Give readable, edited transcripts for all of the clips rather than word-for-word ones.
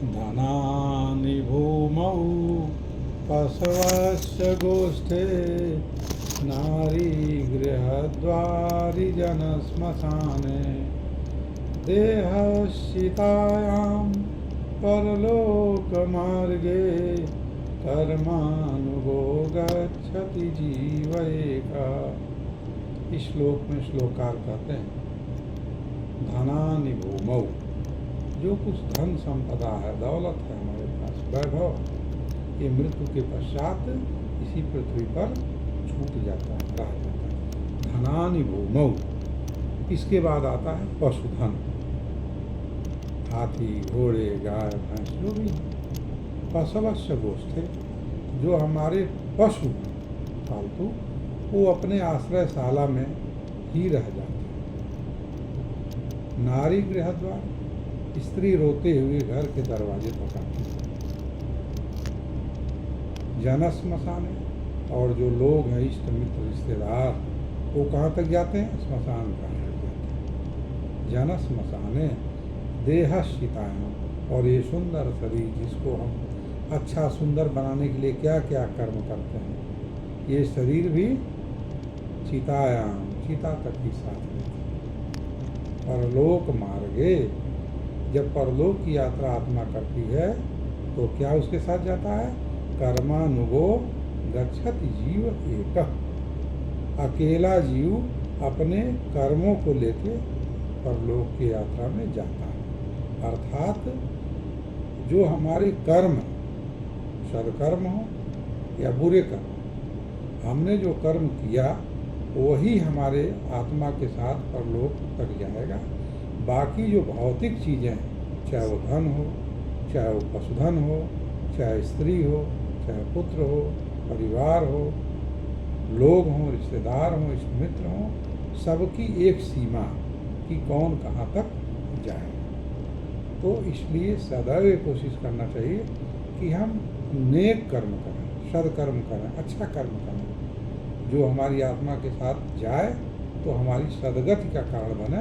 धनानि भूमौ पशवस्य गोष्ठे नारी गृहद्वारि जनश्मशाने देहश्चितायां परलोकमार्गे कर्मानुगो गच्छति जीव एकः। इस श्लोक में श्लोकार कहते हैं धनानि भूमौ, जो कुछ धन संपदा है, दौलत है हमारे पास, वैभव, ये मृत्यु के पश्चात इसी पृथ्वी पर छूट जाता है, रह जाता है। धनानि भूमौ, इसके बाद आता है पशुधन, हाथी, घोड़े, गाय, भैंस, जो भी पशवस्य गोष्ठे, जो हमारे पशु पालतू, वो अपने आश्रयशाला में ही रह जाते हैं। नारी गृहद्वार, स्त्री रोते हुए घर के दरवाजे तक आती है। जनश्मशाने, और जो लोग हैं इष्ट मित्र रिश्तेदार, वो कहाँ तक जाते हैं? श्मशान घाट तक जाते हैं। जनश्मशाने देहश्चितायां, और ये सुंदर शरीर जिसको हम अच्छा सुंदर बनाने के लिए क्या क्या कर्म करते हैं, ये शरीर भी चितायाम, चिता तक ही साथ लेते हैं। परलोक मार्गे, जब परलोक की यात्रा आत्मा करती है तो क्या उसके साथ जाता है? कर्मानुगो गच्छति जीव एकः, अकेला जीव अपने कर्मों को लेके परलोक की यात्रा में जाता है। अर्थात जो हमारे कर्म, सदकर्म हो या बुरे कर्म, हमने जो कर्म किया वही हमारे आत्मा के साथ परलोक तक जाएगा। बाकी जो भौतिक चीज़ें हैं, चाहे वो धन हो, चाहे वो पशुधन हो, चाहे स्त्री हो, चाहे पुत्र हो, परिवार हो, लोग हों, रिश्तेदार हों, इष्ट मित्र हों, सबकी एक सीमा कि कौन कहाँ तक जाए। तो इसलिए सदैव कोशिश करना चाहिए कि हम नेक कर्म करें, सदकर्म करें, अच्छा कर्म करें, जो हमारी आत्मा के साथ जाए तो हमारी सदगति का कारण बने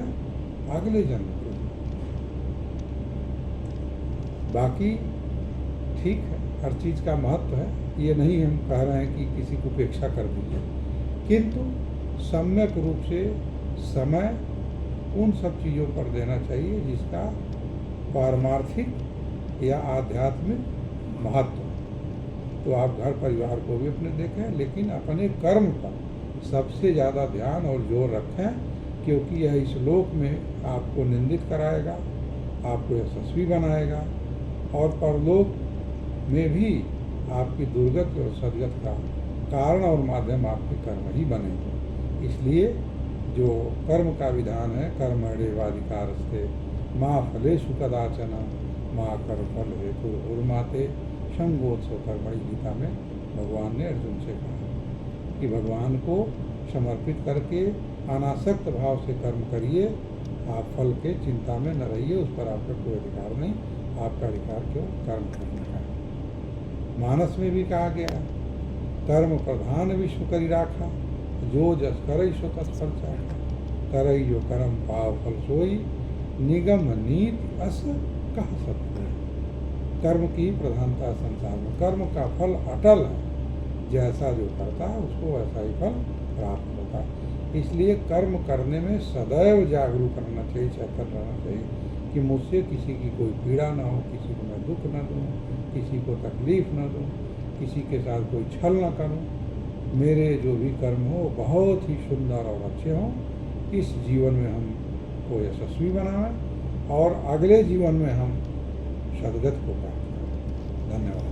अगले जन्म के लिए। बाकी ठीक है, हर चीज़ का महत्व है, ये नहीं हम कह रहे हैं कि किसी को उपेक्षा कर दीजिए, किंतु सम्यक रूप से समय उन सब चीज़ों पर देना चाहिए जिसका पारमार्थिक या आध्यात्मिक महत्व। तो आप घर परिवार को भी अपने देखें, लेकिन अपने कर्म पर सबसे ज़्यादा ध्यान और जोर रखें, क्योंकि यह इस लोक में आपको निंदित कराएगा, आपको यशस्वी बनाएगा, और परलोक में भी आपकी दुर्गति और सदगति का कारण और माध्यम आपके कर्म ही बनेंगे। इसलिए जो कर्म का विधान है, कर्मण्येवाधिकारस्ते मा फलेषु कदाचन मा कर्मफल हेतुर्भुर्माते संगोत्सव कर्मणि, गीता में भगवान ने अर्जुन से कहा कि भगवान को समर्पित करके अनासक्त भाव से कर्म करिए, आप फल के चिंता में न रहिए, उस पर आपका कोई अधिकार नहीं, आपका अधिकार केवल कर्म करने का है। मानस में भी कहा गया, कर्म प्रधान विश्व करी राखा, जो जस करई सो तत्फल चाखा, करई जो कर्म पाव फल सोई, निगम नीति अस कह सकते। कर्म की प्रधानता संसार में, कर्म का फल अटल है, जैसा जो करता है उसको वैसा ही फल प्राप्त होता है। इसलिए कर्म करने में सदैव जागरूक रहना चाहिए, चेतन रहना चाहिए कि मुझसे किसी की कोई पीड़ा ना हो, किसी को मैं दुख न दूँ, किसी को तकलीफ न दूँ, किसी के साथ कोई छल न करूँ, मेरे जो भी कर्म हो बहुत ही सुंदर और अच्छे हों, इस जीवन में हमको यशस्वी बनाएं और अगले जीवन में हम सदगत को प्राप्त करें। धन्यवाद।